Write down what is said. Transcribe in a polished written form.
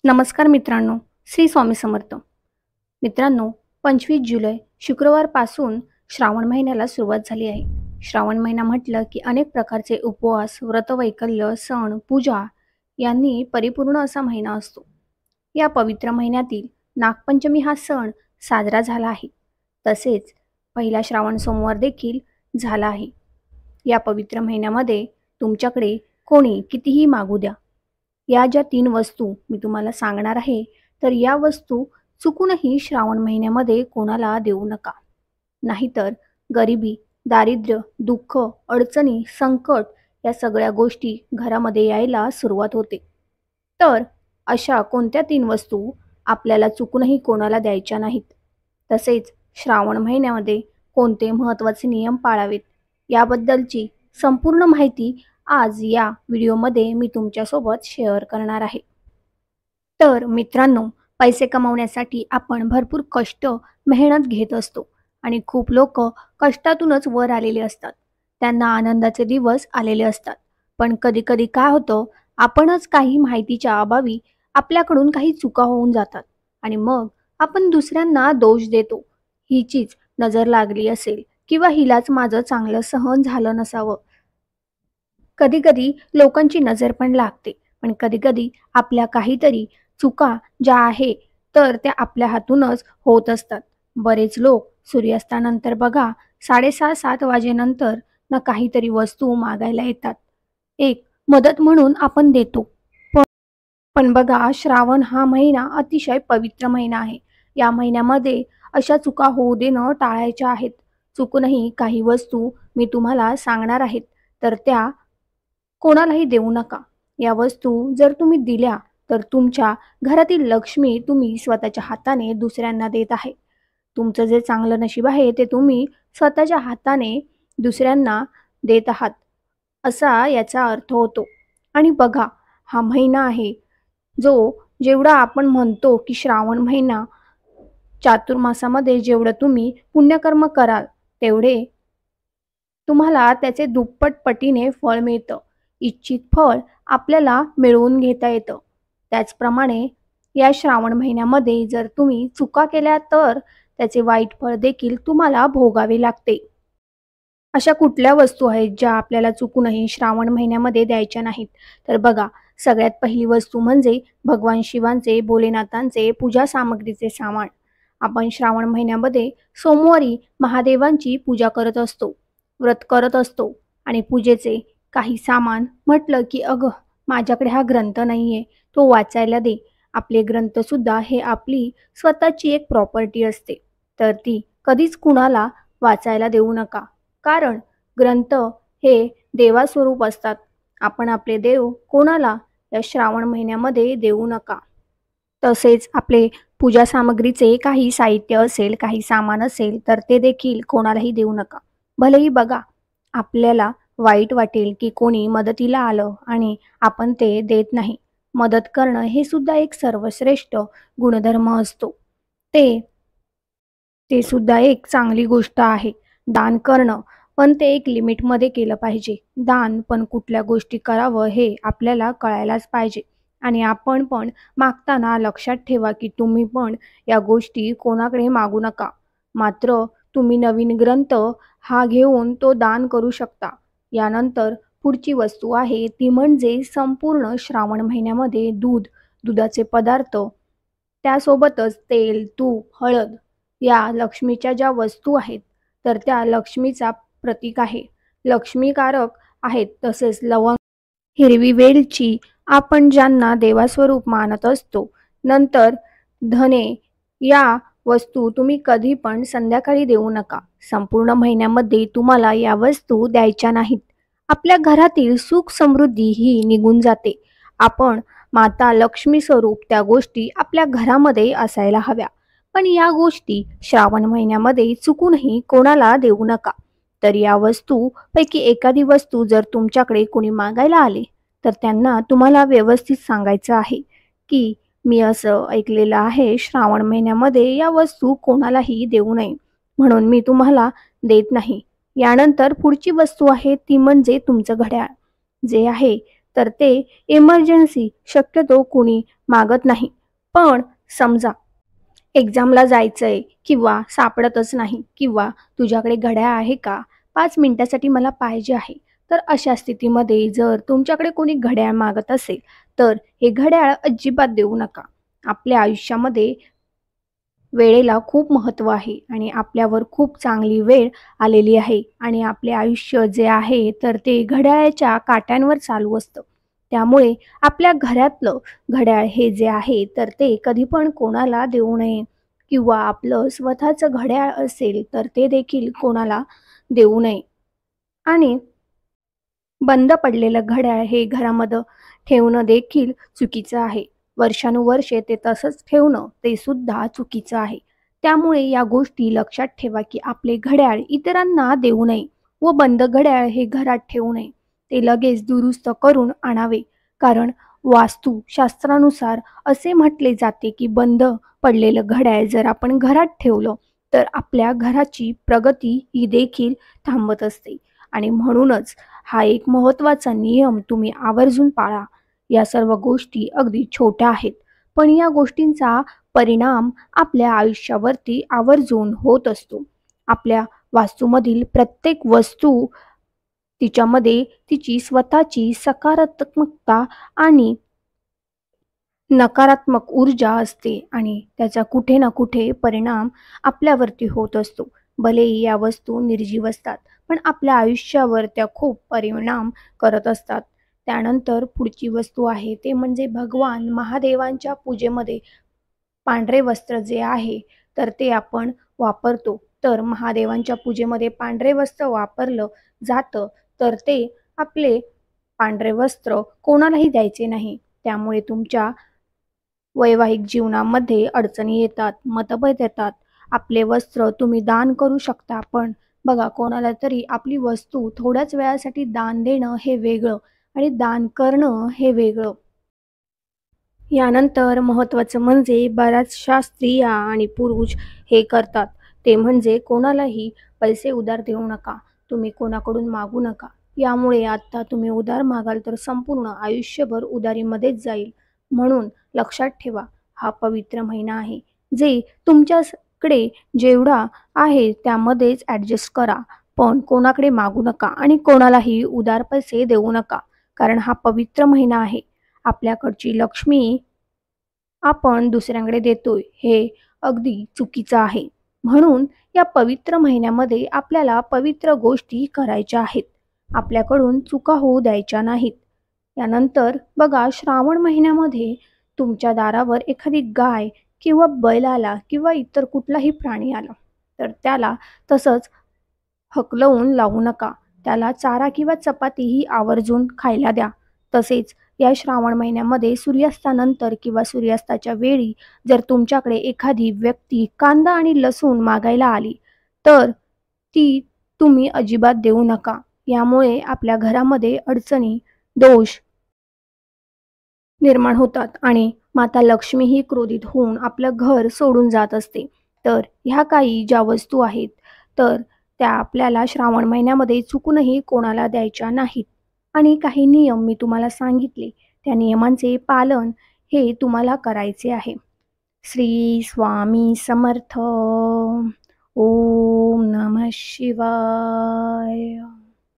नमस्कार मित्रांनो, श्री स्वामी समर्थ. मित्रांनो, 25 जुलै शुक्रवारपासून श्रावण महिन्याला सुरुवात झाली आहे. श्रावण महिना म्हटलं की अनेक प्रकारचे उपवास, व्रतवैकल्य, सण, पूजा यांनी परिपूर्ण असा महिना असतो. या पवित्र महिन्यातील नागपंचमी हा सण साजरा झाला आहे. तसेच पहिला श्रावण सोमवार देखील झाला आहे. या पवित्र महिन्यामध्ये तुमच्याकडे कोणी कितीही मागू द्या, या ज्या 3 वस्तू मी तुम्हाला सांगणार आहे, तर या वस्तू चुकूनही श्रावण महिन्यामध्ये कोणाला देऊ नका. नाहीतर गरिबी, दारिद्र्य, दुःख, अडचणी, संकट या सगळ्या गोष्टी घरामध्ये यायला सुरुवात होते. तर अशा कोणत्या 3 वस्तू आपल्याला चुकूनही कोणाला द्यायच्या नाहीत? तसेच श्रावण महिन्यामध्ये कोणते महत्त्वाचे नियम पाळावेत, याबद्दलची संपूर्ण माहिती आज या व्हिडिओमध्ये मी तुमच्यासोबत शेअर करणार आहे. तर मित्रांनो, पैसे कमवण्यासाठी आपण भरपूर कष्ट, मेहनत घेत असतो आणि खूप लोक कष्टातूनच वर आलेले असतात. त्यांना आनंदाचे दिवस आलेले असतात. पण कधी-कधी काय होतं, आपणच काही माहितीच्या अभावी आपल्याकडून काही चुका होऊन जातात आणि मग आपण दुसऱ्यांना दोष देतो. हिचीच नजर लागली असेल किंवा हिलाच माझं चांगलं सहन झालं नसावं. कधी-कधी लोकांची नजर पण लागते. पण कधी-कधी आपल्या काहीतरी चुका ज्या आहे, तर त्या आपल्या हातूनच होत असतात. बरेच लोक सूर्यास्तानंतर बघा 6:30-7 वाजेनंतर ना काहीतरी वस्तू मागायला येतात. एक मदत म्हणून आपण देतो. पण पण बघा, श्रावण हा महिना अतिशय पवित्र महिना आहे. या महिन्यामध्ये अशा चुका होऊ देणं टाळायच्या आहेत. चुकूनही काही वस्तू मी तुम्हाला सांगणार आहेत, तर त्या कोणालाही देऊ नका. या वस्तू जर तुम्ही दिल्या, तर तुमच्या घरातील लक्ष्मी तुम्ही स्वतःच्या हाताने दुसऱ्यांना देत आहे. तुमचं जे चांगलं नशीब आहे ते तुम्ही स्वतःच्या हाताने दुसऱ्यांना देत आहात, असा याचा अर्थ होतो. आणि बघा, हा महिना आहे जो जेवढा आपण म्हणतो की श्रावण महिना चातुर्मासामध्ये जेवढं तुम्ही पुण्यकर्म कराल, तेवढे तुम्हाला त्याचे दुप्पट पटीने फळ मिळतं. इच्छित फळ आपल्याला मिळवून घेता येतं. त्याचप्रमाणे या श्रावण महिन्यामध्ये जर तुम्ही चुका केल्या, तर त्याचे वाईट फळ देखील तुम्हाला भोगावे लागते. अशा कुठल्या वस्तू आहेत ज्या आपल्याला चुकूनही श्रावण महिन्यामध्ये द्यायच्या नाहीत? तर बघा, सगळ्यात पहिली वस्तू म्हणजे भगवान शिवांचे, भोलेनाथांचे पूजा सामग्रीचे सामान. आपण श्रावण महिन्यामध्ये सोमवारी महादेवांची पूजा करत असतो, व्रत करत असतो आणि पूजेचे काही सामान म्हटलं की "अगं, माझ्याकडे हा ग्रंथ नाहीये, तो वाचायला दे." आपले ग्रंथसुद्धा हे आपली स्वतःची एक प्रॉपर्टी असते. तर ती कधीच कुणाला वाचायला देऊ नका. कारण ग्रंथ हे देवास्वरूप असतात. आपण आपले देव कोणाला या श्रावण महिन्यामध्ये देऊ नका. तसेच आपले पूजा सामग्रीचे काही साहित्य असेल, काही सामान असेल, तर ते देखील कोणालाही देऊ नका. भलेही बघा, आपल्याला वाईट वाटेल की कोणी मदतीला आलं आणि आपण ते देत नाही. मदत करणं हे सुद्धा एक सर्वश्रेष्ठ गुणधर्म असतो. ते ते सुद्धा एक चांगली गोष्ट आहे. दान करणं, पण ते एक लिमिटमध्ये केलं पाहिजे. दान पण कुठल्या गोष्टी करावं हे आपल्याला कळायलाच पाहिजे. आणि आपण पण मागताना लक्षात ठेवा की तुम्ही पण या गोष्टी कोणाकडे मागू नका. मात्र तुम्ही नवीन ग्रंथ हा घेऊन तो दान करू शकता. यानंतर पुढची वस्तू आहे ती म्हणजे संपूर्ण श्रावण महिन्यामध्ये दूध, दुधाचे पदार्थ, त्यासोबतच तेल, तूप, हळद या लक्ष्मीच्या ज्या वस्तू आहेत, तर त्या लक्ष्मीचा प्रतीक आहे. लक्ष्मीकारक आहेत. तसेच लवंग, हिरवी वेलची आपण ज्यांना देवास्वरूप मानत असतो. नंतर धने या वस्तू तुम्ही कधी पण संध्याकाळी देऊ नका. संपूर्ण महिन्यामध्ये तुम्हाला या वस्तू द्यायच्या नाहीत. आपल्या घरातील सुख समृद्धी ही निघून जाते. आपण माता लक्ष्मी स्वरूप त्या गोष्टी आपल्या घरामध्ये असायला हव्या. पण या गोष्टी श्रावण महिन्यामध्ये चुकूनही कोणाला देऊ नका. तर या वस्तू पैकी एखादी वस्तू जर तुमच्याकडे कोणी मागायला आले, तर त्यांना तुम्हाला व्यवस्थित सांगायचं आहे की मी असं ऐकलेलं आहे, श्रावण महिन्यामध्ये या वस्तू कोणालाही देऊ नये, म्हणून मी तुम्हाला देत नाही. यानंतर पुढची वस्तू आहे ती म्हणजे तुमचं घड्याळ. जे आहे तर ते इमर्जन्सी शक्यतो कुणी मागत नाही. पण समजा एक्झामला जायचंय किंवा सापडतच नाही किंवा तुझ्याकडे घड्याळ आहे का? 5 मिनिटासाठी मला पाहिजे आहे. तर अशा स्थितीमध्ये जर तुमच्याकडे कोणी घड्याळ मागत असेल, तर हे घड्याळ अजिबात देऊ नका. आपल्या आयुष्यामध्ये वेळेला खूप महत्त्व आहे आणि आपल्यावर खूप चांगली वेळ आलेली आहे आणि आपले आयुष्य जे आहे तर ते घड्याळाच्या काट्यांवर चालू असतं. त्यामुळे आपल्या घरातलं घड्याळ हे जे आहे तर ते कधी पण कोणाला देऊ नये किंवा आपलं स्वतःचं घड्याळ असेल तर ते देखील कोणाला देऊ नये. आणि बंद पडलेलं घड्याळ हे घरामध्ये ठेवणं देखील चुकीचं आहे. वर्षानुवर्षे ते तसंच ठेवणं ते सुद्धा चुकीचं आहे. त्यामुळे या गोष्टी लक्षात ठेवा, की आपले घड्याळ इतरांना देऊ नये व बंद घड्याळ हे घरात ठेवू नये. ते लगेच दुरुस्त करून आणावे. कारण वास्तुशास्त्रानुसार असे म्हटले जाते, की बंद पडलेलं घड्याळ जर आपण घरात ठेवलं, तर आपल्या घराची प्रगती ही देखील थांबत असते आणि म्हणूनच हा एक महत्त्वाचा नियम तुम्ही आवर्जून पाळा. या सर्व गोष्टी अगदी छोट्या आहेत, पण या गोष्टींचा परिणाम आपल्या आयुष्यावरती आवर्जून होत असतो. आपल्या वास्तूमधील प्रत्येक वस्तू तिच्यामध्ये तिची स्वतःची सकारात्मकता आणि नकारात्मक ऊर्जा असते आणि त्याचा कुठे ना कुठे परिणाम आपल्यावरती होत असतो. भलेही या वस्तू निर्जीव असतात, पण आपल्या आयुष्यावर त्या खूप परिणाम करत असतात. त्यानंतर पुढची वस्तू आहे ते म्हणजे भगवान महादेवांच्या पूजेमध्ये पांढरे वस्त्र जे आहे तर ते आपण वापरतो. तर महादेवांच्या पूजेमध्ये पांढरे वस्त्र वापरलं जातं, तर ते आपले पांढरे वस्त्र कोणालाही द्यायचे नाही. त्यामुळे तुमच्या वैवाहिक जीवनामध्ये अडचणी येतात, मतभेद येतात. आपले वस्त्र तुम्ही दान करू शकता, पण बघा कोणाला तरी आपली वस्तू थोड्याच वेळासाठी दान देणं हे वेगळं आणि दान करणं हे वेगळं. यानंतर महत्त्वाचं म्हणजे बऱ्याचशा स्त्रिया आणि पुरुष हे करतात. ते म्हणजे कोणालाही पैसे उधार देऊ नका. तुम्ही कोणाकडून मागू नका. यामुळे आत्ता तुम्ही उधार मागाल तर संपूर्ण आयुष्यभर उधारीमध्येच जाईल. म्हणून लक्षात ठेवा, हा पवित्र महिना आहे. जे तुमच्याकडे जेवढा आहे त्यामध्येच ॲडजस्ट करा. पण कोणाकडे मागू नका आणि कोणालाही उधार पैसे देऊ नका. कारण हा पवित्र महिना आहे. आपल्याकडची लक्ष्मी आपण दुसऱ्यांकडे देतोय हे अगदी चुकीचं आहे. म्हणून या पवित्र महिन्यामध्ये आपल्याला पवित्र गोष्टी करायच्या आहेत. आपल्याकडून चुका होऊ द्यायच्या नाहीत. यानंतर बघा श्रावण महिन्यामध्ये तुमच्या दारावर एखादी गाय किंवा बैल आला किंवा इतर कुठलाही प्राणी आला, तर त्याला तसंच हकलवून लावू नका. त्याला चारा किंवा चपातीही आवर्जून खायला द्या. तसेच या श्रावण महिन्यामध्ये सूर्यास्तानंतर किंवा सूर्यास्ताच्या वेळी जर तुमच्याकडे एखादी व्यक्ती कांदा आणि लसूण मागायला आली, तर ती तुम्ही अजिबात देऊ नका. यामुळे आपल्या घरामध्ये अडचणी, दोष निर्माण होतात आणि माता लक्ष्मीही क्रोधित होऊन आपलं घर सोडून जात असते. तर ह्या काही ज्या वस्तू आहेत, तर त्या आपल्याला श्रावण महिन्यामध्ये चुकूनही कोणाला द्यायच्या नाहीत. आणि काही नियम मी तुम्हाला सांगितले, त्या नियमांचे पालन हे तुम्हाला करायचे आहे. श्री स्वामी समर्थ. ओम नमः शिवाय.